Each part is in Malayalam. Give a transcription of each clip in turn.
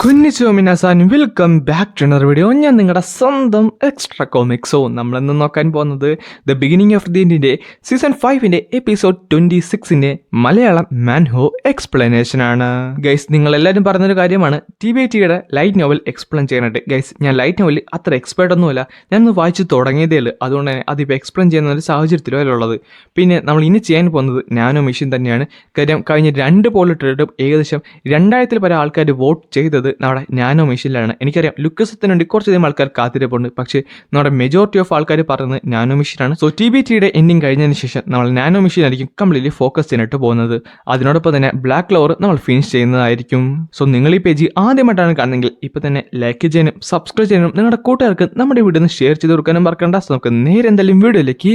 കുഞ്ഞിച്ചോ മിനാസാൻ welcome back to another video. ഞാൻ നിങ്ങളുടെ സ്വന്തം എക്സ്ട്രാ കോമിക്സോ. നമ്മളിന്ന് നോക്കാൻ പോകുന്നത് ദ ബിഗിനിങ് ഓഫ് ദി എൻഡിൻ്റെ season 5 episode 26 Malayalam manhwa explanation ആണ്. ഗൈസ്, നിങ്ങളെല്ലാവരും പറഞ്ഞൊരു കാര്യമാണ് TBTയുടെ ലൈറ്റ് നോവൽ എക്സ്പ്ലെയിൻ ചെയ്യാനായിട്ട്. ഗൈസ്, ഞാൻ ലൈറ്റ് നോവലിൽ അത്ര എക്സ്പേർട്ട് ഒന്നുമല്ല, ഞാനൊന്ന് വായിച്ച് തുടങ്ങിയതേ ഉള്ളൂ. അതുകൊണ്ട് തന്നെ അതിപ്പോൾ എക്സ്പ്ലെയിൻ ചെയ്യുന്ന ഒരു സാഹചര്യത്തിലോ ഉള്ളത്. പിന്നെ നമ്മൾ ഇനി ചെയ്യാൻ പോകുന്നത് നാനോ മെഷീൻ തന്നെയാണ്. കാര്യം കഴിഞ്ഞ 2 പോളിട്ടിട്ടും ഏകദേശം 2000-ൽ പല ആൾക്കാർ വോട്ട് ചെയ്തത് നമ്മുടെ നാനോ മെഷീനിലാണ്. എനിക്കറിയാം ലുക്കസത്തിന് വേണ്ടി കുറച്ചധികം ആൾക്കാർ കാത്തിരിപ്പുണ്ട്, പക്ഷേ നമ്മുടെ മെജോറിറ്റി ഓഫ് ആൾക്കാർ പറയുന്നത് നാനോ മെഷീനാണ്. സോ TBTയുടെ എൻഡിങ് കഴിഞ്ഞതിന് ശേഷം നമ്മൾ നാനോ മെഷീൻ ആയിരിക്കും കംപ്ലീറ്റ്ലി ഫോക്കസ് ചെയ്യാനായിട്ട് പോകുന്നത്. അതിനോടൊപ്പം തന്നെ ബ്ലാക്ക് ക്ലോവർ നമ്മൾ ഫിനിഷ് ചെയ്യുന്നതായിരിക്കും. സോ നിങ്ങൾ ഈ പേജ് ആദ്യമായിട്ടാണ് കാണുന്നെങ്കിൽ ഇപ്പോൾ തന്നെ ലൈക്ക് ചെയ്യാനും സബ്സ്ക്രൈബ് ചെയ്യാനും നിങ്ങളുടെ കൂട്ടുകാർക്ക് നമ്മുടെ വീഡിയോ ഒന്ന് ഷെയർ ചെയ്ത് കൊടുക്കാനും മറക്കണ്ട. സോ നമുക്ക് നേരെ എന്തായാലും വീഡിയോയിലേക്ക്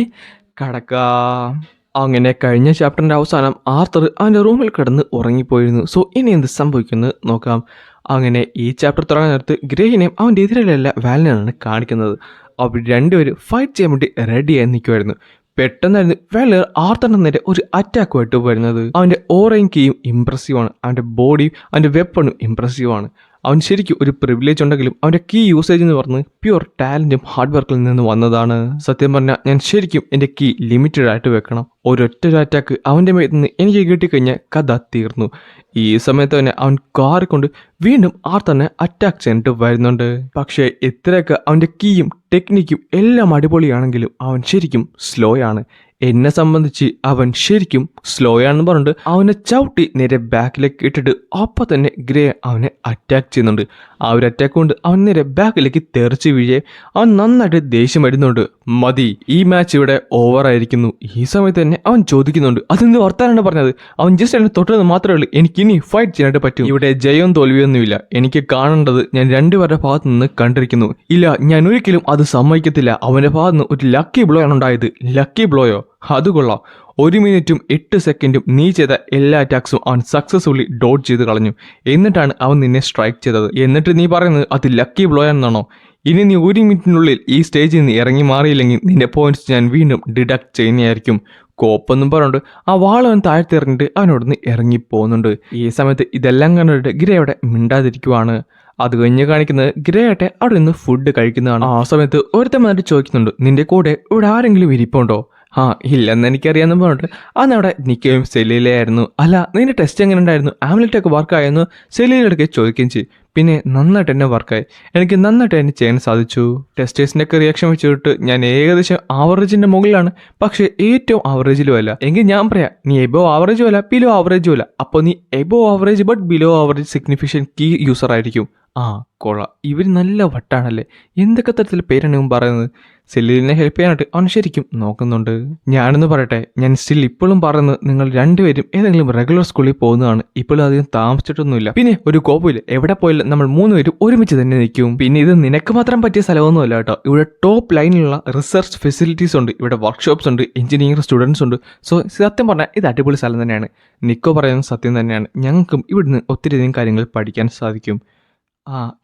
കടക്കാം. അങ്ങനെ കഴിഞ്ഞ ചാപ്റ്ററിൻ്റെ അവസാനം ആർത്തർ അവൻ്റെ റൂമിൽ കിടന്ന് ഉറങ്ങിപ്പോയിരുന്നു. സോ ഇനി എന്ത് സംഭവിക്കുന്നത് നോക്കാം. അങ്ങനെ ഈ ചാപ്റ്റർ തുടങ്ങാൻ നേരത്ത് ഗ്രേഹിനെയും അവൻ്റെ എതിരിലല്ല വാലിനെയാണ് കാണിക്കുന്നത്. അവർ രണ്ടുപേരും ഫൈറ്റ് ചെയ്യാൻ വേണ്ടി റെഡിയായി നിൽക്കുമായിരുന്നു. പെട്ടെന്നായിരുന്നു വാലർ ആർത്തറിൻ്റെ നേരെ ഒരു അറ്റാക്കുമായിട്ട് വരുന്നത്. അവൻ്റെ ഓറയും കീയും ഇമ്പ്രസീവാണ്, അവൻ്റെ ബോഡിയും അവൻ്റെ വെപ്പണും ഇമ്പ്രസീവാണ്. അവൻ ശരിക്കും ഒരു പ്രിവിലേജ് ഉണ്ടെങ്കിലും അവൻ്റെ കീ യൂസേജ് എന്ന് പറഞ്ഞ് പ്യുവർ ടാലൻറ്റും ഹാർഡ് വർക്കിൽ നിന്ന് വന്നതാണ്. സത്യം പറഞ്ഞാൽ ഞാൻ ശരിക്കും എൻ്റെ കീ ലിമിറ്റഡ് ആയിട്ട് വെക്കണം. ഒരൊറ്റ അറ്റാക്ക് അവൻ്റെ മേത്ത് നിന്ന് എനിക്ക് കിട്ടിക്കഴിഞ്ഞാൽ കഥ തീർന്നു. ഈ സമയത്ത് തന്നെ അവൻ കാറി കൊണ്ട് വീണ്ടും ആർത്തറിനെ അറ്റാക്ക് ചെയ്യാനായിട്ട് വരുന്നുണ്ട്. പക്ഷേ എത്രയൊക്കെ അവൻ്റെ കീയും ടെക്നിക്കും എല്ലാം അടിപൊളിയാണെങ്കിലും അവൻ ശരിക്കും സ്ലോ ആണ്. എന്നെ സംബന്ധിച്ച് അവൻ ശരിക്കും സ്ലോ ആണെന്ന് പറഞ്ഞിട്ട് അവനെ ചവിട്ടി നേരെ ബാക്കിലേക്ക് ഇട്ടിട്ട് അപ്പം തന്നെ ഗ്രേ അവനെ അറ്റാക്ക് ചെയ്യുന്നുണ്ട്. ആ ഒരു അറ്റാക്ക് കൊണ്ട് അവൻ നേരെ ബാക്കിലേക്ക് തെറിച്ച് വീഴേ അവൻ നന്നായിട്ട് ദേഷ്യം വരുന്നുണ്ട്. മതി, ഈ മാച്ച് ഇവിടെ ഓവറായിരിക്കുന്നു. ഈ സമയത്ത് തന്നെ അവൻ ചോദിക്കുന്നുണ്ട്, അതിന് വർത്താനാണ് പറഞ്ഞത്, അവൻ ജസ്റ്റ് എന്നെ തൊട്ടത് മാത്രമേ ഉള്ളൂ, എനിക്കിനി ഫൈറ്റ് ചെയ്യാനായിട്ട് പറ്റും. ഇവിടെ ജയവും തോൽവിയൊന്നുമില്ല, എനിക്ക് കാണേണ്ടത് ഞാൻ രണ്ടുപേരുടെ ഭാഗത്തു നിന്ന് കണ്ടിരിക്കുന്നു. ഇല്ല, ഞാൻ ഒരിക്കലും അത് സമ്മതിക്കത്തില്ല. അവൻ്റെ ഭാഗത്ത് നിന്ന് ഒരു ലക്കി ബ്ലോ ആണ് ഉണ്ടായത്. ലക്കി ബ്ലോയോ? അത് കൊള്ളാം. 1 മിനിറ്റും 8 സെക്കൻഡും നീ ചെയ്ത എല്ലാ അറ്റാക്സും അവൻ സക്സസ്ഫുള്ളി ഡോഡ് ചെയ്ത് കളഞ്ഞു. എന്നിട്ടാണ് അവൻ നിന്നെ സ്ട്രൈക്ക് ചെയ്തത്. എന്നിട്ട് നീ പറയുന്നത് അത് ലക്കി ബ്ലോ ആണെന്നാണോ? ഇനി നീ 1 മിനിറ്റിനുള്ളിൽ ഈ സ്റ്റേജിൽ നിന്ന് ഇറങ്ങി മാറിയില്ലെങ്കിൽ നിന്റെ പോയിന്റ്സ് ഞാൻ വീണ്ടും ഡിഡക്ട് ചെയ്യുന്നതായിരിക്കും. കോപ്പെന്നും പറഞ്ഞുകൊണ്ട് ആ വാളവൻ താഴ്ത്തി ഇറങ്ങിയിട്ട് അവനോടൊന്ന് ഇറങ്ങിപ്പോകുന്നുണ്ട്. ഈ സമയത്ത് ഇതെല്ലാം കണ്ടിട്ട് ഗ്രേ അവിടെ മിണ്ടാതിരിക്കുവാണ്. അത് കഴിഞ്ഞ് കാണിക്കുന്നത് ഗ്രേ ആട്ടെ അവിടെ നിന്ന് ഫുഡ് കഴിക്കുന്നതാണ്. ആ സമയത്ത് ഒരുത്തമായിട്ട് ചോദിക്കുന്നുണ്ട്, നിന്റെ കൂടെ ഇവിടെ ആരെങ്കിലും ഇരിപ്പുണ്ടോ? ഇല്ലെന്ന് എനിക്കറിയാമെന്ന് പറഞ്ഞിട്ട് അന്ന് അവിടെ നിൽക്കുകയും സെല്ലിലായിരുന്നു. അല്ല, നിന്റെ ടെസ്റ്റ് എങ്ങനെ ഉണ്ടായിരുന്നു? ആംലെറ്റൊക്കെ വർക്കായിരുന്നു സെല്ലിലെടുക്കെ ചോദിക്കുകയും ചെയ്യും. പിന്നെ നന്നായിട്ട് തന്നെ വർക്കായി, എനിക്ക് നന്നായിട്ട് തന്നെ ചെയ്യാൻ സാധിച്ചു. ടെസ്റ്റേഴ്സിൻ്റെ ഒക്കെ റിയാക്ഷൻ വെച്ചിട്ട് ഞാൻ ഏകദേശം ആവറേജിൻ്റെ മുകളിലാണ്, പക്ഷേ ഏറ്റവും ആവറേജിലും അല്ല. എങ്കിൽ ഞാൻ പറയാം, നീ എബോ ആവറേജും അല്ല ബിലോ ആവറേജും അല്ല. അപ്പോൾ നീ above average but below average significant key user ആയിരിക്കും. കൊള്ളാം, ഇവർ നല്ല വട്ടാണല്ലേ. എന്തൊക്കെ തരത്തിൽ പേരാണ് ഇവൻ പറയുന്നത്. സെല്ലിനെ ഹെൽപ്പ് ചെയ്യാനായിട്ട് അവൻ ശരിക്കും നോക്കുന്നുണ്ട്. ഞാനെന്ന് പറയട്ടെ, ഞാൻ സ്റ്റിൽ ഇപ്പോഴും പറയുന്നത് നിങ്ങൾ രണ്ടുപേരും ഏതെങ്കിലും റെഗുലർ സ്കൂളിൽ പോകുന്നതാണ്. ഇപ്പോഴും അധികം താമസിച്ചിട്ടൊന്നുമില്ല. പിന്നെ ഒരു കോപ്പമില്ല, എവിടെ പോയാലും നമ്മൾ 3 പേരും ഒരുമിച്ച് തന്നെ നിൽക്കും. പിന്നെ ഇത് നിനക്ക് മാത്രം പറ്റിയ സ്ഥലമൊന്നുമല്ല കേട്ടോ. ഇവിടെ ടോപ്പ് ലൈനിലുള്ള റിസർച്ച് ഫെസിലിറ്റീസ് ഉണ്ട്, ഇവിടെ വർക്ക്ഷോപ്സ് ഉണ്ട്, എഞ്ചിനീയറിംഗ് സ്റ്റുഡൻസ് ഉണ്ട്. സോ സത്യം പറഞ്ഞാൽ ഇത് അടിപൊളി സ്ഥലം തന്നെയാണ്. നിക്കോ പറയുന്നത് സത്യം തന്നെയാണ്. ഞങ്ങൾക്കും ഇവിടുന്ന് ഒത്തിരിയധികം കാര്യങ്ങൾ പഠിക്കാൻ സാധിക്കും.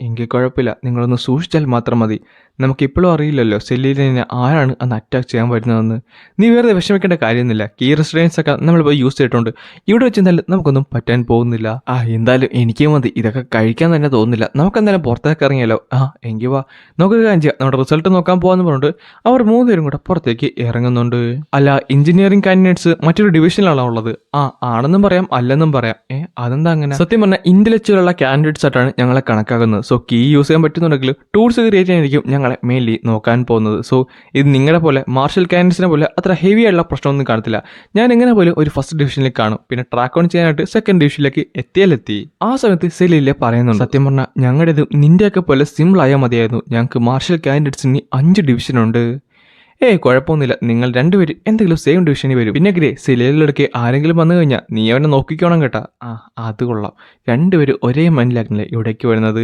എങ്കിൽ കുഴപ്പമില്ല, നിങ്ങളൊന്ന് സൂക്ഷിച്ചാൽ മാത്രം മതി. നമുക്കിപ്പോഴും അറിയില്ലല്ലോ സെല്ലിനെ ആരാണ് അന്ന് അറ്റാക്ക് ചെയ്യാൻ വരുന്നതെന്ന്. നീ വെറുതെ വിഷമിക്കേണ്ട കാര്യമൊന്നുമില്ല. കീ റെസിഡൻസ് ഒക്കെ നമ്മളിപ്പോൾ യൂസ് ചെയ്തിട്ടുണ്ട്. ഇവിടെ വെച്ച് എന്തായാലും നമുക്കൊന്നും പറ്റാൻ പോകുന്നില്ല. എന്തായാലും എനിക്ക് മതി, ഇതൊക്കെ കഴിക്കാൻ തന്നെ തോന്നുന്നില്ല. നമുക്കെന്തായാലും പുറത്തേക്ക് ഇറങ്ങിയാലോ? എങ്കിൽ വാ, നമുക്കൊരു കാര്യം ചെയ്യാം. നമ്മുടെ റിസൾട്ട് നോക്കാൻ പോകാന്ന് പറഞ്ഞിട്ട് അവർ 3 പേരും കൂടെ പുറത്തേക്ക് ഇറങ്ങുന്നുണ്ട്. അല്ല, എഞ്ചിനീയറിംഗ് കാൻഡിഡേറ്റ്സ് മറ്റൊരു ഡിവിഷനിലാണോ ഉള്ളത്? ആണെന്നും പറയാം അല്ലെന്നും പറയാം. അതെന്താ അങ്ങനെ? സത്യം പറഞ്ഞാൽ ഇന്റലക്ച്വലുള്ള കാൻഡിഡേറ്റ്സ് ആയിട്ടാണ് ഞങ്ങളെ കണക്കാക്കുന്നത്. സോ കീ യൂസ് ചെയ്യാൻ പറ്റുന്നുണ്ടെങ്കിൽ ടൂൾസ് ക്രിയേറ്റ് ചെയ്യാനായിരിക്കും ഞങ്ങളെ മെയിൻലി നോക്കാൻ പോകുന്നത്. സോ ഇത് നിങ്ങളെ പോലെ മാർഷൽ കാൻഡിഡേറ്റ്സിനെ പോലെ അത്ര ഹെവി ആയിട്ടുള്ള പ്രശ്നമൊന്നും കാണത്തില്ല. ഞാൻ എങ്ങനെ പോലും ഒരു ഫസ്റ്റ് ഡിവിഷനിലേക്ക് കാണും, പിന്നെ ട്രാക്ക് ഓൺ ചെയ്യാനായിട്ട് സെക്കൻഡ് ഡിവിഷനിലേക്ക് എത്തിയാലെത്തി. ആ സമയത്ത് സെല്ലിലെ പറയുന്നുണ്ട്, സത്യം പറഞ്ഞാൽ ഞങ്ങളുടേത് നിന്റെയൊക്കെ പോലെ സിമ്പിൾ ആയാൽ മതിയായിരുന്നു. ഞങ്ങൾക്ക് മാർഷൽ കാൻഡിഡേറ്റ്സിന് 5 ഡിവിഷനുണ്ട്. കുഴപ്പമൊന്നുമില്ല, നിങ്ങൾ രണ്ടുപേരും എന്തെങ്കിലും സെയിം ഡിവിഷനിൽ വരും. പിന്നെ ഗ്രേ സെല്ലിലെടുക്കെ ആരെങ്കിലും വന്നു കഴിഞ്ഞാൽ നീ അവനെ നോക്കിക്കോണം കേട്ടാ. അത് കൊള്ളാം, രണ്ടുപേരും ഒരേ മൈൻഡിലായിരുന്നില്ലേ ഇവിടേക്ക് വരുന്നത്.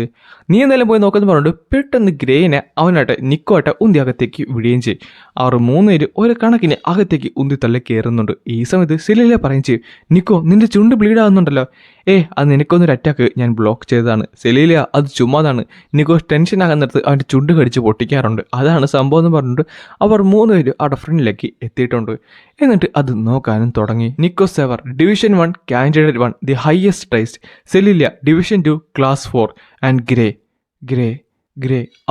നീ എന്തായാലും പോയി നോക്കുന്നു പറഞ്ഞിട്ട് പെട്ടെന്ന് ഗ്രേനെ അവനായിട്ട് നിക്കോ ആയിട്ട് ഉന്തി അകത്തേക്ക് വിടുകയും ചെയ്യും. അവർ 3 പേര് ഒരു കണക്കിന് അകത്തേക്ക് ഉന്തി തള്ളി കയറുന്നുണ്ട്. ഈ സമയത്ത് സെല്ലിലെ പറയും ചെയ്യും, നിക്കോ നിന്റെ ചുണ്ട് ബ്ലീഡ് ആകുന്നുണ്ടല്ലോ. അത് നിനക്കൊന്നൊരു അറ്റാക്ക് ഞാൻ ബ്ലോക്ക് ചെയ്തതാണ്. സെലീലിയ അത് ചുമ്മാതാണ്, നിക്കോ ടെൻഷൻ ആകുന്നിടത്ത് അവൻ്റെ ചുണ്ട് കടിച്ച് പൊട്ടിക്കാറുണ്ട്, അതാണ് സംഭവം എന്ന് പറഞ്ഞിട്ട് അവർ 3 പേര് അവിടെ ഫ്രണ്ടിലേക്ക് എത്തിയിട്ടുണ്ട്. എന്നിട്ട് അത് നോക്കാനും തുടങ്ങി. Nico Sever division 1 candidate 1 the highest raised, Cecilia division 2 class 4 and Grey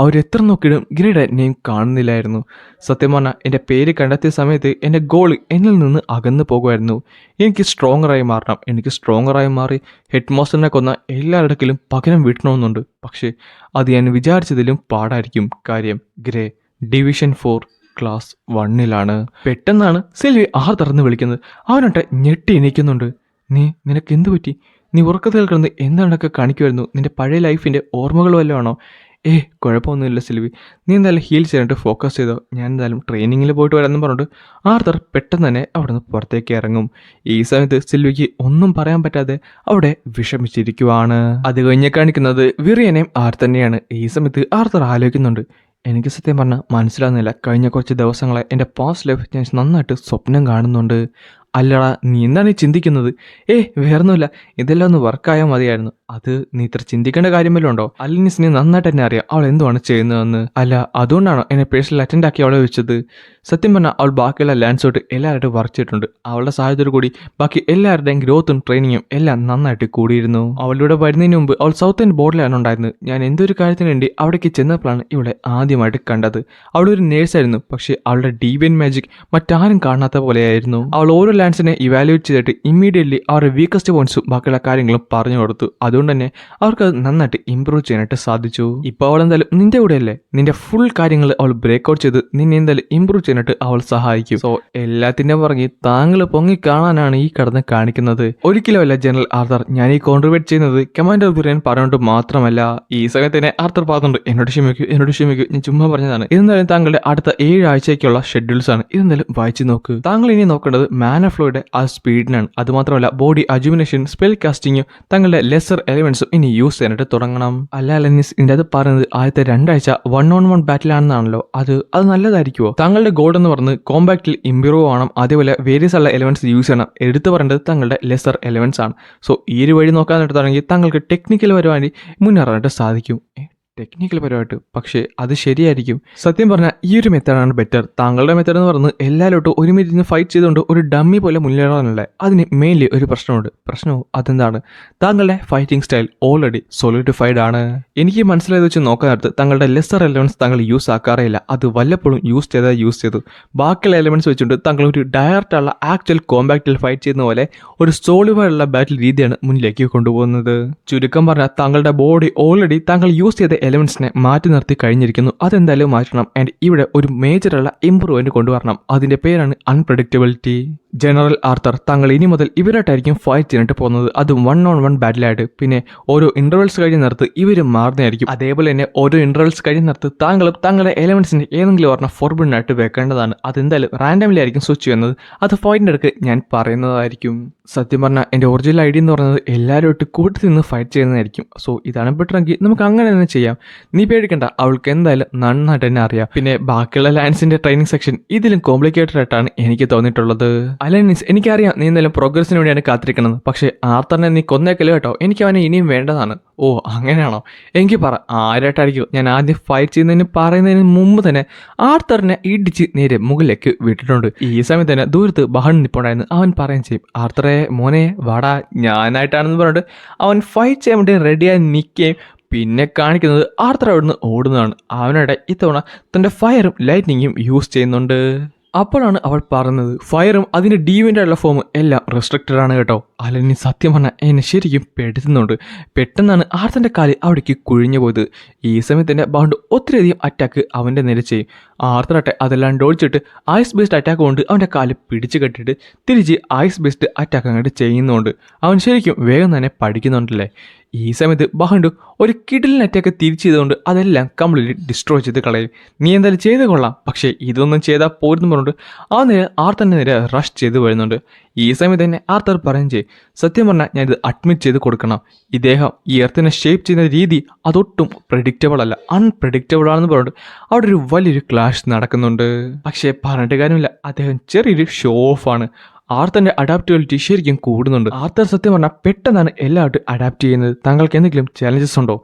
അവരെത്ര നോക്കിയിട്ടും ഗ്രേയുടെ നെയിം കാണുന്നില്ലായിരുന്നു. സത്യം പറഞ്ഞാൽ എൻ്റെ പേര് കണ്ടെത്തിയ സമയത്ത് എൻ്റെ ഗോൾ എന്നിൽ നിന്ന് അകന്നു പോകുമായിരുന്നു. എനിക്ക് സ്ട്രോങ്ങറായി മാറി ഹെഡ് മാസ്റ്ററിനെ കൊന്ന എല്ലായിടക്കിലും പകരം വീട്ടണമെന്നുണ്ട്. പക്ഷേ അത് ഞാൻ വിചാരിച്ചതിലും പാടായിരിക്കും. കാര്യം ഗ്രേ ഡിവിഷൻ 4 ക്ലാസ് 1 പെട്ടെന്നാണ് സെൽവി ആർത്തറന്ന് വിളിക്കുന്നത്. അവനൊട്ടെ ഞെട്ടി എണീക്കുന്നുണ്ട്. നിനക്ക് എന്തു പറ്റി? നീ ഉറക്കത്തിൽ കിടന്ന് എന്താണ്ടൊക്കെ കാണിക്കുമായിരുന്നു. നിന്റെ പഴയ ലൈഫിൻ്റെ ഓർമ്മകൾ വല്ലതും ആണോ? കുഴപ്പമൊന്നുമില്ല സെൽവി, നീ എന്തായാലും ഹീൽ ചെയ്യാനായിട്ട് ഫോക്കസ് ചെയ്തോ, ഞാൻ എന്തായാലും ട്രെയിനിങ്ങിൽ പോയിട്ട് വരാമെന്ന് പറഞ്ഞിട്ട് ആർത്തർ പെട്ടെന്ന് തന്നെ അവിടെ നിന്ന് പുറത്തേക്ക് ഇറങ്ങും. ഈ സമയത്ത് സെൽവിക്ക് ഒന്നും പറയാൻ പറ്റാതെ അവിടെ വിഷമിച്ചിരിക്കുവാണ്. അത് കഴിഞ്ഞ് കാണിക്കുന്നത് വിറിയനെയും തന്നെയാണ്. ഈ സമയത്ത് ആർത്തർ ആലോചിക്കുന്നുണ്ട്. എനിക്ക് സത്യം പറഞ്ഞാൽ മനസ്സിലാകുന്നില്ല, കഴിഞ്ഞ കുറച്ച് ദിവസങ്ങളെ എൻ്റെ പാസ്റ്റ് ലൈഫ് ഞാൻ നന്നായിട്ട് സ്വപ്നം കാണുന്നുണ്ട്. അല്ലടാ, നീ എന്താണ് ഈ ചിന്തിക്കുന്നത്? വേറൊന്നുമില്ല, ഇതെല്ലാം ഒന്ന് വർക്കായാൽ മതിയായിരുന്നു. അത് നീ ഇത്ര ചിന്തിക്കേണ്ട കാര്യമല്ലോ ഉണ്ടോ? അലിനിസ് നീ നന്നായിട്ട് തന്നെ അറിയാം അവൾ എന്തുവാണ് ചെയ്യുന്നതെന്ന്. അല്ല, അതുകൊണ്ടാണോ എന്നെ പേഴ്സണൽ അറ്റൻഡ് ആക്കി അവളെ വെച്ചത്? സത്യം പറഞ്ഞാൽ അവൾ ബാക്കിയുള്ള ലാൻഡ്സോട്ട് എല്ലാവരുമായിട്ട് വർക്ക് ചെയ്തിട്ടുണ്ട്. അവളുടെ സഹായത്തോടു കൂടി ബാക്കി എല്ലാവരുടെയും ഗ്രോത്തും ട്രെയിനിങ്ങും എല്ലാം നന്നായിട്ട് കൂടിയിരുന്നു. അവളുടെ വരുന്നതിന് മുമ്പ് അവൾ സൗത്ത് ഇന്ത്യൻ ബോർഡിലാണ് ഉണ്ടായിരുന്നത്. ഞാൻ എന്തൊരു കാര്യത്തിന് വേണ്ടി അവിടേക്ക് ചെന്നപ്പോഴാണ് ഇവളെ ആദ്യമായിട്ട് കണ്ടത്. അവളൊരു നേഴ്സായിരുന്നു, പക്ഷേ അവളുടെ ഡീവിയൻ മാജിക് മറ്റാരും കാണാത്ത പോലെയായിരുന്നു. അവൾ ഓരോ ലാൻഡ്സിനെ ഇവാലുവേറ്റ് ചെയ്തിട്ട് ഇമ്മീഡിയറ്റ്ലി അവരുടെ വീക്കസ്റ്റ് പോയിന്റ്സും ബാക്കിയുള്ള കാര്യങ്ങളും പറഞ്ഞു കൊടുത്തു. അതുകൊണ്ട് തന്നെ അവർക്ക് അത് നന്നായിട്ട് ഇമ്പ്രൂവ് ചെയ്യാനായിട്ട് സാധിച്ചു. ഇപ്പോൾ അവൾ എന്തായാലും നിന്റെ കൂടെയല്ലേ, നിന്റെ ഫുൾ കാര്യങ്ങൾ അവൾ ബ്രേക്ക് ഔട്ട് ചെയ്ത് നിന്നെ എന്തായാലും ഇമ്പ്രൂവ് ചെയ്യാനായിട്ട് അവൾ സഹായിക്കും. സോ എല്ലാത്തിൻ്റെ പുറകെ താങ്കൾ പൊങ്ങി കാണാനാണ് ഈ കടന്ന് കാണിക്കുന്നത്. ഒരിക്കലുമല്ല ജനറൽ ആർത്തർ, ഞാൻ ഈ കോൺട്രിബ്യൂട്ട് ചെയ്യുന്നത് കമാൻഡർ ബുറിയൻ പറഞ്ഞുകൊണ്ട് മാത്രമല്ല. ഈ സമയത്ത് തന്നെ ആർത്തർ പറഞ്ഞുണ്ട്, എന്നോട് ക്ഷമിക്കൂ, ഞാൻ ചുമ്മാ പറഞ്ഞതാണ്. ഇതെന്തായാലും താങ്കളുടെ അടുത്ത 7 ആഴ്ചയ്ക്കുള്ള ഷെഡ്യൂൾസ് ആണ്. ഇതെന്തായാലും വായിച്ചു നോക്ക്. താങ്കൾ ഇനി നോക്കേണ്ടത് മാൻ ഓഫ് ഫ്ലോയുടെ ആ സ്പീഡിനാണ്. അതുമാത്രമല്ല ബോഡി അജുമിനേഷൻ, സ്പെൽ കാസ്റ്റിങ്ങും തങ്ങളുടെ ലെസർ എലിമെന്റ്സും ഇനി യൂസ് ചെയ്യാനായിട്ട് തുടങ്ങണം. അല്ല അലനിസ്, ഇതിൻ്റെ അത് പറയുന്നത് ആദ്യത്തെ 2 ആഴ്ച 1-on-1 ബാറ്റിലാണെന്നാണല്ലോ. അത് നല്ലതായിരിക്കുമോ? താങ്കളുടെ ഗോൾ എന്ന് പറഞ്ഞ് കോമ്പാക്റ്റിൽ ഇമ്പ്രൂവ് ആവണം, അതേപോലെ വേരിയസ് ഉള്ള എലിമെന്റ്സ് യൂസ് ചെയ്യണം. എടുത്തു പറയേണ്ടത് തങ്ങളുടെ ലെസർ എലിമെന്റ്സ് ആണ്. സോ ഈ ഒരു വഴി നോക്കാനായിട്ട് താങ്കൾക്ക് ടെക്നിക്കൽ പരമായി മുന്നേറാനായിട്ട് സാധിക്കും. ടെക്നിക്കൽ പരമായിട്ട്, പക്ഷേ അത് ശരിയായിരിക്കും. സത്യം പറഞ്ഞാൽ ഈ ഒരു മെത്തേഡാണ് ബെറ്റർ. താങ്കളുടെ മെത്തേഡ് എന്ന് പറഞ്ഞ് എല്ലാവരോട്ടും ഒരുമിച്ച് ഫൈറ്റ് ചെയ്തുകൊണ്ട് ഒരു ഡമ്മി പോലെ മുന്നേറാനല്ലേ. അതിന് മെയിൻലി ഒരു പ്രശ്നവും അതെന്താണ്? താങ്കളുടെ ഫൈറ്റിംഗ് സ്റ്റൈൽ ഓൾറെഡി സോളിഡിഫൈഡ് ആണ്. എനിക്ക് മനസ്സിലായത് വെച്ച് നോക്കാനടുത്ത് താങ്കളുടെ ലെസർ എലമെന്റ്സ് താങ്കൾ യൂസ് ആക്കാറില്ല. അത് വല്ലപ്പോഴും യൂസ് ചെയ്തു ബാക്കിയുള്ള എലമെന്റ്സ് വെച്ചുകൊണ്ട് താങ്കൾ ഒരു ഡയറക്റ്റ് ഉള്ള ആക്ച്വൽ കോമ്പാക്റ്റിൽ ഫൈറ്റ് ചെയ്യുന്ന പോലെ ഒരു സോളിഫൈഡ് ഉള്ള ബാറ്റിൽ രീതിയാണ് മുന്നിലേക്ക് കൊണ്ടുപോകുന്നത്. ചുരുക്കം പറഞ്ഞാൽ താങ്കളുടെ ബോഡി ഓൾറെഡി താങ്കൾ യൂസ് ചെയ്ത എലിമെന്റ്സിനെ മാറ്റി നിർത്തി കഴിഞ്ഞിരിക്കുന്നു. അതെന്തായാലും മാറ്റണം. ആൻഡ് ഇവിടെ ഒരു മേജറുള്ള ഇംപ്രൂവ്മെന്റ് കൊണ്ടുവരണം. അതിന്റെ പേരാണ് അൺപ്രഡിക്റ്റബിലിറ്റി. ജനറൽ ആർത്തർ, താങ്കൾ ഇനി മുതൽ ഇവരായിട്ടായിരിക്കും ഫൈറ്റ് ചെയ്യാനായിട്ട് പോകുന്നത്. അതും 1-on-1 ബാറ്റിലായിട്ട്. പിന്നെ ഓരോ ഇന്റർവെൽസ് കഴിഞ്ഞ് നിർത്ത് ഇവരും മാറുന്നതായിരിക്കും. അതേപോലെ തന്നെ ഓരോ ഇന്റർവെൽസ് കഴിഞ്ഞ് നിർത്ത് താങ്കളും താങ്കളുടെ എലിമെന്റ്സിന്റെ ഏതെങ്കിലും ഒരെണ്ണം ഫോർബിഡൻ ആയിട്ട് വെക്കേണ്ടതാണ്. അതെന്തായാലും റാൻഡംലി ആയിരിക്കും സ്വിച്ച് ചെയ്യുന്നത്. അത് ഫൈറ്റിന്റെ ഇടയ്ക്ക് ഞാൻ പറയുന്നതായിരിക്കും. സത്യം പറഞ്ഞാൽ എൻ്റെ ഒറിജിനൽ ഐഡിയ എന്ന് പറയുന്നത് എല്ലാവരുമായിട്ട് കൂട്ടി നിന്ന് ഫൈറ്റ് ചെയ്യുന്നതായിരിക്കും. സോ ഇതാണ് ബെറ്ററെങ്കിൽ നമുക്ക് അങ്ങനെ തന്നെ ചെയ്യാം. നീ പേടിക്കണ്ട, അവൾക്ക് എന്തായാലും നന്നായിട്ട് തന്നെ അറിയാം. പിന്നെ ബാക്കിയുള്ള ലാൻസിന്റെ ട്രെയിനിങ് സെക്ഷൻ ഇതിലും കോംപ്ലിക്കേറ്റഡ് ആയിട്ടാണ് എനിക്ക് തോന്നിയിട്ടുള്ളത്. അലനിസ്, എനിക്കറിയാം നീ എന്തായാലും പ്രോഗ്രസിന് വേണ്ടിയാണ് കാത്തിരിക്കുന്നത്. പക്ഷേ ആർത്തറിനെ നീ കൊന്നേക്കല്ലോ കേട്ടോ, എനിക്ക് അവനെ ഇനിയും വേണ്ടതാണ്. ഓ അങ്ങനെയാണോ? എനിക്ക് പറ, ആരായിട്ടായിരിക്കും? ഞാൻ ആദ്യം ഫൈറ്റ് പറയുന്നതിന് മുമ്പ് തന്നെ ആർത്തറിനെ ഇടിച്ച് നേരെ മുകളിലേക്ക് വിട്ടിട്ടുണ്ട്. ഈ സമയത്ത് തന്നെ ദൂരത്ത് ബഹൺ നിൽപ്പുണ്ടായിരുന്നു. അവൻ പറയുകയും ചെയ്യും, ആർത്തറെ മോനെ വാടാ, ഞാനായിട്ടാണെന്ന് പറഞ്ഞിട്ട് അവൻ ഫൈറ്റ് ചെയ്യാൻ വേണ്ടി റെഡിയായി നിൽക്കുകയും പിന്നെ കാണിക്കുന്നത് ആർത്തർ അവിടുന്ന് ഓടുന്നതാണ്. അവനോടെ ഇത്തവണ തൻ്റെ ഫയറും ലൈറ്റ്നിങ്ങും യൂസ് ചെയ്യുന്നുണ്ട്. അപ്പോഴാണ് അവൾ പറഞ്ഞത്, ഫയറും അതിൻ്റെ ഡീവിൻ്റായുള്ള ഫോം എല്ലാം റെസ്ട്രിക്റ്റഡ് ആണ് കേട്ടോ. അലനി സത്യം പറഞ്ഞാൽ എന്നെ ശരിക്കും പെടുത്തുന്നുണ്ട്. പെട്ടെന്നാണ് ആർത്തൻ്റെ കാല് അവിടേക്ക് കുഴിഞ്ഞു പോയത്. ഈ സമയത്ത് തന്നെ ബൗണ്ട് ഒത്തിരിയധികം അറ്റാക്ക് അവൻ്റെ നേരെ ചെയ്യും. ആർത്തറട്ടെ അതെല്ലാം ഡോളിച്ചിട്ട് ഐസ് ബേസ്ഡ് അറ്റാക്ക് കൊണ്ട് അവൻ്റെ കാല് പിടിച്ച് കെട്ടിയിട്ട് തിരിച്ച് ഐസ് ബേസ്ഡ് അറ്റാക്ക് അങ്ങോട്ട് ചെയ്യുന്നുണ്ട്. അവൻ ശരിക്കും വേഗം തന്നെ പഠിക്കുന്നുണ്ടല്ലേ. ഈ സമയത്ത് ബഹണ്ടു ഒരു കിടിലിന് അറ്റാക്ക് തിരിച്ചു ചെയ്തുകൊണ്ട് അതെല്ലാം കംപ്ലീറ്റ്ലി ഡിസ്ട്രോയ് ചെയ്ത് കളയും. നീ എന്തായാലും ചെയ്ത് കൊള്ളാം, പക്ഷേ ഇതൊന്നും ചെയ്താൽ പോരുന്നു പറഞ്ഞിട്ട് ആ നേരെ ആർത്തറിൻ്റെ നേരെ റഷ് ചെയ്ത് വരുന്നുണ്ട്. ഈ സമയത്ത് തന്നെ ആർത്തർ പറയും ചെയ്യും, സത്യം പറഞ്ഞാൽ ഞാനിത് അഡ്മിറ്റ് ചെയ്ത് കൊടുക്കണം. ഇദ്ദേഹം ഈ എർത്തിനെ ഷേപ്പ് ചെയ്യുന്ന രീതി അതൊട്ടും പ്രെഡിക്റ്റബിൾ അല്ല, അൺപ്രെഡിക്റ്റബിൾ ആണെന്ന് പറഞ്ഞിട്ട് അവിടെ ഒരു വലിയൊരു ക്ലാഷ് നടക്കുന്നുണ്ട്. പക്ഷേ പറഞ്ഞിട്ട് കാര്യമില്ല, അദ്ദേഹം ചെറിയൊരു ഷോ ഓഫ് ആണ്. ആർത്തറിന്റെ അഡാപ്റ്റബിലിറ്റി ശരിക്കും കൂടുന്നുണ്ട്. ആർത്തർ സത്യം പറഞ്ഞാൽ പെട്ടെന്നാണ് എല്ലാവരും അഡാപ്റ്റ് ചെയ്യുന്നത്. താങ്കൾക്ക് എന്തെങ്കിലും ചാലഞ്ചസ് ഉണ്ടോ?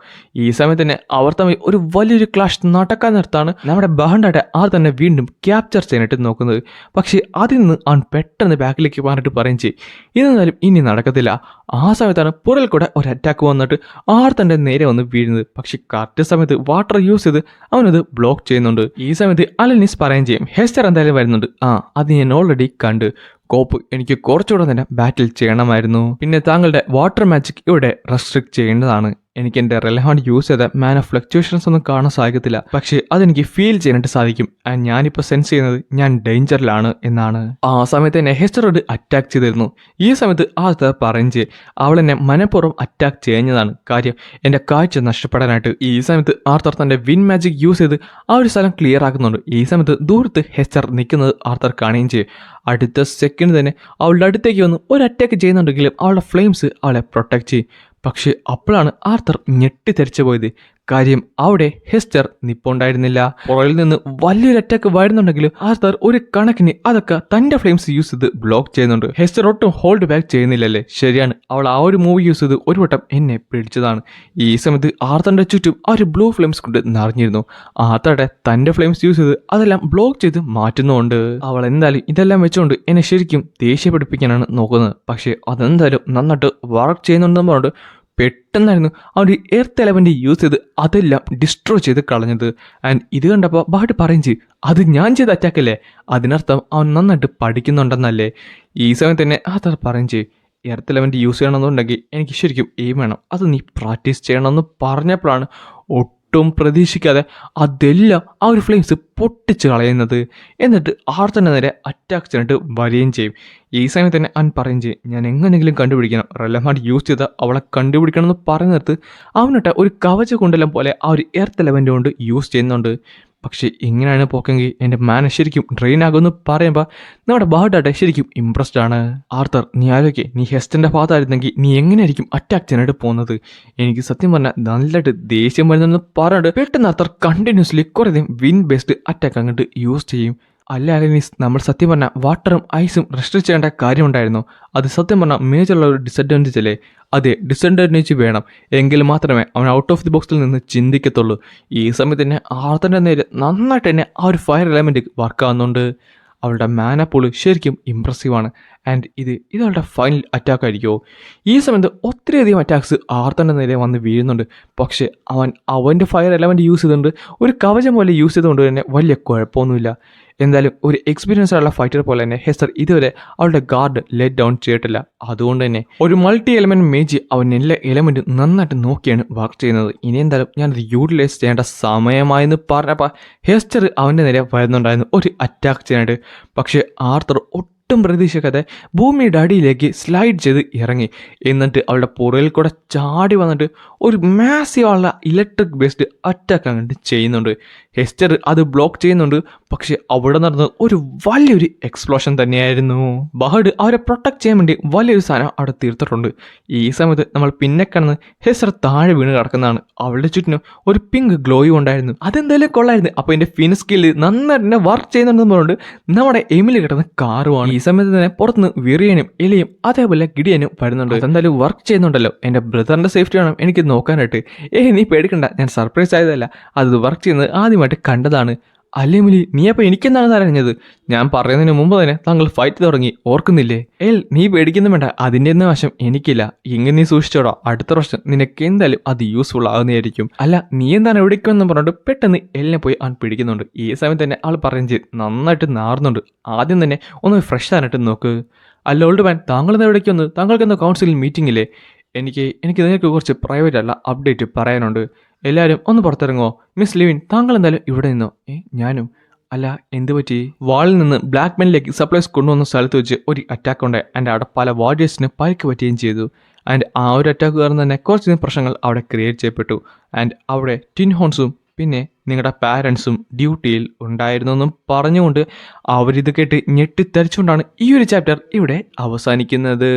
ഈ സമയത്ത് തന്നെ അവർ തമ്മിൽ ഒരു വലിയൊരു ക്ലാഷ് നടക്കാൻ നിർത്താണ് നമ്മുടെ ബഹണ്ടായിട്ട് ആർത്തറിനെ വീണ്ടും ക്യാപ്ചർ ചെയ്യാനായിട്ട് നോക്കുന്നത്. പക്ഷേ അതിൽ നിന്ന് അവൻ പെട്ടെന്ന് ബാക്കിലേക്ക് പറഞ്ഞിട്ട് പറയും ചെയ്യും, ഇതെന്നാലും ഇനി നടക്കത്തില്ല. ആ സമയത്താണ് പുറകിൽ കൂടെ ഒരു അറ്റാക്ക് വന്നിട്ട് ആർത്തന്റെ നേരെ വന്ന് വീഴുന്നത്. പക്ഷെ കറക്റ്റ് സമയത്ത് വാട്ടർ യൂസ് ചെയ്ത് അവനത് ബ്ലോക്ക് ചെയ്യുന്നുണ്ട്. ഈ സമയത്ത് അലനിസ് പറയുകയും ചെയ്യും, ഹെസ്റ്റർ എന്തായാലും വരുന്നുണ്ട്. അത് ഞാൻ ഓൾറെഡി കണ്ട്. കോപ്പ്, എനിക്ക് കുറച്ചുകൂടെ തന്നെ ബാറ്റിൽ ചെയ്യണമായിരുന്നു. പിന്നെ താങ്കളുടെ വാട്ടർ മാജിക് ഇവിടെ റെസ്ട്രിക്ട് ചെയ്യേണ്ടതാണ്. എനിക്ക് എൻ്റെ റെലവൻറ്റ് യൂസ് ചെയ്ത മാന ഫ്ലക്ച്വേഷൻസ് ഒന്നും കാണാൻ സാധിക്കത്തില്ല. പക്ഷേ അതെനിക്ക് ഫീൽ ചെയ്യാനായിട്ട് സാധിക്കും. ആൻഡ് ഞാനിപ്പോൾ സെൻസ് ചെയ്യുന്നത് ഞാൻ ഡേഞ്ചറിലാണ് എന്നാണ്. ആ സമയത്ത് എന്നെ ഹെസ്റ്ററോട് അറ്റാക്ക് ചെയ്തിരുന്നു. ഈ സമയത്ത് ആർത്തർ പറഞ്ഞ് അവൾ എന്നെ മനഃപൂർവ്വം അറ്റാക്ക് ചെയ്യുന്നതാണ്. കാര്യം എൻ്റെ കാഴ്ച നഷ്ടപ്പെടാനായിട്ട്. ഈ സമയത്ത് ആർത്തർ തൻ്റെ വിൻ മാജിക് യൂസ് ചെയ്ത് ആ ഒരു സ്ഥലം ക്ലിയർ ആക്കുന്നുണ്ട്. ഈ സമയത്ത് ദൂരത്ത് ഹെസ്റ്റർ നിൽക്കുന്നത് ആർത്തർ കാണുകയും ചെയ്യും. അടുത്ത സെക്കൻഡ് തന്നെ അവളുടെ അടുത്തേക്ക് വന്ന് ഒരു അറ്റാക്ക് ചെയ്യുന്നുണ്ടെങ്കിലും അവളുടെ ഫ്ലെയിംസ് അവളെ പ്രൊട്ടക്ട് ചെയ്യും. പക്ഷെ അപ്പോഴാണ് ആർത്തർ ഞെട്ടിത്തെറിച്ചു പോയത്. കാര്യം അവിടെ ഹെസ്റ്റർ നിപ്പുണ്ടായിരുന്നില്ല. പുറകിൽ നിന്ന് വലിയൊരു അറ്റാക്ക് വരുന്നുണ്ടെങ്കിലും ആർത്തർ ഒരു കണക്കിന് അതൊക്കെ തന്റെ ഫ്ലെയിംസ് യൂസ് ചെയ്ത് ബ്ലോക്ക് ചെയ്യുന്നുണ്ട്. ഹെസ്റ്റർ ഒട്ടും ഹോൾഡ് ബാക്ക് ചെയ്യുന്നില്ലല്ലേ? ശരിയാണ്, അവൾ ആ ഒരു മൂവ് യൂസ് ചെയ്ത് ഒരു വട്ടം എന്നെ പിടിച്ചതാണ്. ഈ സമയത്ത് ആർത്തറിന്റെ ചുറ്റും ആ ഒരു ബ്ലൂ ഫ്ലെയിംസ് കൊണ്ട് നിറഞ്ഞിരുന്നു. ആർത്തറുടെ തന്റെ ഫ്ലെയിംസ് യൂസ് ചെയ്ത് അതെല്ലാം ബ്ലോക്ക് ചെയ്ത് മാറ്റുന്നുണ്ട്. അവൾ എന്തായാലും ഇതെല്ലാം വെച്ചുകൊണ്ട് എന്നെ ശരിക്കും ദേഷ്യപ്പെടുപ്പിക്കാനാണ് നോക്കുന്നത്. പക്ഷേ അതെന്തായാലും നന്നായിട്ട് വർക്ക് ചെയ്യുന്നുണ്ടെന്ന് പറഞ്ഞിട്ട് പെട്ടെന്നായിരുന്നു ആ ഒരു എർത്ത് എലമെന്റ് യൂസ് ചെയ്ത് അതെല്ലാം ഡിസ്ട്രോയ് ചെയ്ത് കളഞ്ഞത്. ആൻഡ് ഇത് കണ്ടപ്പോൾ ബാട്ട് പറയും ചെയ്യും, അത് ഞാൻ ചെയ്ത അറ്റാക്കല്ലേ, അതിനർത്ഥം അവൻ നന്നായിട്ട് പഠിക്കുന്നുണ്ടെന്നല്ലേ. ഈ സമയത്ത് തന്നെ ആർത്തർ പറയും ചെയ്യും, എർത്ത് എലമെന്റ് യൂസ് ചെയ്യണമെന്നുണ്ടെങ്കിൽ എനിക്ക് ശരിക്കും എയിം വേണം, അത് നീ പ്രാക്ടീസ് ചെയ്യണമെന്ന് പറഞ്ഞപ്പോഴാണ് ഒട്ടും പ്രതീക്ഷിക്കാതെ അതെല്ലാം ആ ഒരു ഫ്ലെയിംസ് പൊട്ടിച്ച് കളയുന്നത്. എന്നിട്ട് ആർത്തറിന്റെ നേരെ അറ്റാക്ക് ചെയ്തിട്ട് വരികയും ചെയ്യും. ഈ സമയത്ത് തന്നെ അവൻ പറയും ചെയ്യും, ഞാൻ എങ്ങനെയെങ്കിലും കണ്ടുപിടിക്കണം, റെലവൻറ്റ് യൂസ് ചെയ്ത് അവളെ കണ്ടുപിടിക്കണം എന്ന് പറയുന്നിടത്ത് അവനിട്ട് ഒരു കവച കൊണ്ടെല്ലാം പോലെ ആ ഒരു എർത്ത് എലമെന്റ് കൊണ്ട് യൂസ് ചെയ്യുന്നുണ്ട്. പക്ഷേ ഇങ്ങനെയാണ് പോക്കെങ്കിൽ എൻ്റെ മാന ശരിക്കും ഡ്രെയിൻ ആകുമെന്ന് പറയുമ്പോൾ നമ്മുടെ ബാർഡാട്ടെ ശരിക്കും ഇംപ്രസ്ഡ് ആണ്. ആർത്തർ, നീ ആലോചിക്കേ, നീ ഹെസ്റ്ററിൻ്റെ ഭാഗത്തായിരുന്നെങ്കിൽ നീ എങ്ങനെയായിരിക്കും അറ്റാക്ക് ചെയ്യാനായിട്ട് പോകുന്നത്? എനിക്ക് സത്യം പറഞ്ഞാൽ നല്ലതായിട്ട് ദേഷ്യം വരുന്നെന്ന് പറഞ്ഞിട്ട് പെട്ടെന്ന് ആർത്തർ കണ്ടിന്യൂസ്ലി കുറേ വിൻ ബേസ്ഡ് അറ്റാക്ക് അങ്ങോട്ട് യൂസ് ചെയ്യും. അല്ല അലനീസ്, നമ്മൾ സത്യം പറഞ്ഞാൽ വാട്ടറും ഐസും റെസ്ട്രിക്ട് ചെയ്യേണ്ട കാര്യമുണ്ടായിരുന്നു. അത് സത്യം പറഞ്ഞാൽ മേജറുള്ള ഒരു ഡിസഡ്വാൻറ്റേജ് അല്ലേ? അതെ, ഡിസഡ്വാൻറ്റേജ് വേണം, എങ്കിൽ മാത്രമേ അവൻ ഔട്ട് ഓഫ് ദി ബോക്സിൽ നിന്ന് ചിന്തിക്കത്തുള്ളൂ. ഈ സമയത്ത് തന്നെ ആർത്തറിൻ്റെ നേരെ നന്നായിട്ട് തന്നെ ആ ഒരു ഫയർ എലമെൻറ്റ് വർക്കാവുന്നുണ്ട്. അവളുടെ മാന പൂള് ശരിക്കും ഇമ്പ്രസീവാണ്. ആൻഡ് ഇത് അവളുടെ ഫൈനൽ അറ്റാക്ക് ആയിരിക്കുമോ? ഈ സമയത്ത് ഒത്തിരിയധികം അറ്റാക്സ് ആർത്തറിൻ്റെ നേരെ വന്ന് വീഴുന്നുണ്ട്. പക്ഷേ അവൻ്റെ ഫയർ എലമെൻറ്റ് യൂസ് ചെയ്തുകൊണ്ട് ഒരു കവചം പോലെ യൂസ് ചെയ്തുകൊണ്ട് തന്നെ വലിയ കുഴപ്പമൊന്നുമില്ല. എന്തായാലും ഒരു എക്സ്പീരിയൻസ് ആയുള്ള ഫൈറ്റർ പോലെ തന്നെ ഹെസ്റ്റർ ഇതുവരെ അവളുടെ ഗാർഡ് ലെറ്റ് ഡൗൺ ചെയ്തിട്ടില്ല. അതുകൊണ്ട് തന്നെ ഒരു മൾട്ടി എലമെൻറ്റ് മേജ് അവൻ എല്ലാ എലമെൻറ്റും നന്നായിട്ട് നോക്കിയാണ് വർക്ക് ചെയ്യുന്നത്. ഇനി എന്തായാലും ഞാനത് യൂട്ടിലൈസ് ചെയ്യേണ്ട സമയമായെന്ന് പറഞ്ഞപ്പോൾ ഹെസ്റ്റർ അവൻ്റെ നേരെ വരുന്നുണ്ടായിരുന്നു ഒരു അറ്റാക്ക് ചെയ്യാനായിട്ട്. പക്ഷേ ആർത്തർ ഒട്ടും പ്രതീക്ഷിക്കാതെ ഭൂമിയുടെ അടിയിലേക്ക് സ്ലൈഡ് ചെയ്ത് ഇറങ്ങി. എന്നിട്ട് അവളുടെ പുറയിൽ കൂടെ ചാടി വന്നിട്ട് ഒരു മാസീവായുള്ള ഇലക്ട്രിക് ബേസ്ഡ് അറ്റാക്ക് അങ്ങോട്ട് ചെയ്യുന്നുണ്ട്. ഹെസ്റ്റർ അത് ബ്ലോക്ക് ചെയ്യുന്നുണ്ട്. പക്ഷെ അവിടെ നടന്നത് ഒരു വലിയൊരു എക്സ്പ്ലോഷൻ തന്നെയായിരുന്നു. ബഹഡ് അവരെ പ്രൊട്ടക്ട് ചെയ്യാൻ വേണ്ടി വലിയൊരു സാധനം അവിടെ തീർത്തിട്ടുണ്ട്. ഈ സമയത്ത് നമ്മൾ പിന്നെ കാണുന്നത് ഹെസ്റ്റർ താഴെ വീണ് കിടക്കുന്നതാണ്. അവളുടെ ചുറ്റിനും ഒരു പിങ്ക് ഗ്ലോയും ഉണ്ടായിരുന്നു. അതെന്തായാലും കൊള്ളായിരുന്നു. അപ്പോൾ എൻ്റെ ഫിൻ സ്കില്ല് നന്നായിട്ട് തന്നെ വർക്ക് ചെയ്യുന്നുണ്ടെന്ന് പറഞ്ഞുകൊണ്ട് നമ്മുടെ എമിലി കിടന്ന കാറുമാണ്. ഈ സമയത്ത് തന്നെ പുറത്തുനിന്ന് വിറിയനും എലിയും അതേപോലെ ഗിഡിയനും വരുന്നുണ്ട്. അതെന്തായാലും വർക്ക് ചെയ്യുന്നുണ്ടല്ലോ. എൻ്റെ ബ്രദറിൻ്റെ സേഫ്റ്റി വേണം എനിക്ക് നോക്കാനായിട്ട്. നീ പേടിക്കണ്ട, ഞാൻ സർപ്രൈസ് ആയതല്ല, അത് വർക്ക് ചെയ്യുന്നത് ആദ്യമായിട്ട് കണ്ടതാണ്. അല്ലേ മിലി, നീ അപ്പോൾ എനിക്കെന്താണ് അറിഞ്ഞത്? ഞാൻ പറയുന്നതിന് മുമ്പ് തന്നെ താങ്കൾ ഫൈറ്റ് തുടങ്ങി, ഓർക്കുന്നില്ലേ? നീ പേടിക്കുന്നു വേണ്ട, അതിൻ്റെ ഒന്നും വശം എനിക്കില്ല. ഇങ്ങനെ നീ സൂക്ഷിച്ചോടോ, അടുത്ത വർഷം നിനക്ക് എന്തായാലും അത് യൂസ്ഫുൾ ആകുന്നതായിരിക്കും. അല്ല, നീ എന്താണ് എവിടേക്കെന്ന് പറഞ്ഞിട്ട് പെട്ടെന്ന് എല്ലിനെ പോയി അവൻ പിടിക്കുന്നുണ്ട്. ഈ സമയത്ത് തന്നെ ആൾ പറയുന്നത് നന്നായിട്ട് നാറുന്നുണ്ട്. ആദ്യം തന്നെ ഒന്ന് ഫ്രഷ് ആയിട്ട് നോക്ക്. അല്ല ഓൾഡ് മാൻ, താങ്കളെന്ന് എവിടേക്ക് വന്ന്? താങ്കൾക്ക് എന്താ കൗൺസിലിൽ മീറ്റിംഗ് ഇല്ലേ? എനിക്ക് നിങ്ങൾക്ക് കുറച്ച് പ്രൈവറ്റ് അല്ല അപ്ഡേറ്റ് പറയാനുണ്ട്. എല്ലാവരും ഒന്ന് പുറത്തിറങ്ങുമോ? മിസ് ലിവിൻ, താങ്കൾ എന്തായാലും ഇവിടെ നിന്നോ? ഞാനും. അല്ല, എന്ത് പറ്റി? വാളിൽ നിന്ന് ബ്ലാക്ക് മെനിലേക്ക് സപ്ലൈസ് കൊണ്ടുവന്ന സ്ഥലത്ത് വെച്ച് ഒരു അറ്റാക്ക് ഉണ്ട്. ആൻഡ് അവിടെ പല വാരിയേഴ്സിന് പരിക്ക് പറ്റുകയും ചെയ്തു. ആൻഡ് ആ ഒരു അറ്റാക്ക് കാരണം തന്നെ കുറച്ച് പ്രശ്നങ്ങൾ അവിടെ ക്രിയേറ്റ് ചെയ്യപ്പെട്ടു. ആൻഡ് അവിടെ ടിൻ ഹോൺസും പിന്നെ നിങ്ങളുടെ പാരൻസും ഡ്യൂട്ടിയിൽ ഉണ്ടായിരുന്നു എന്നും പറഞ്ഞുകൊണ്ട് അവരിത് കേട്ട് ഞെട്ടിത്തരിച്ചുകൊണ്ടാണ് ഈ ഒരു ചാപ്റ്റർ ഇവിടെ അവസാനിക്കുന്നത്.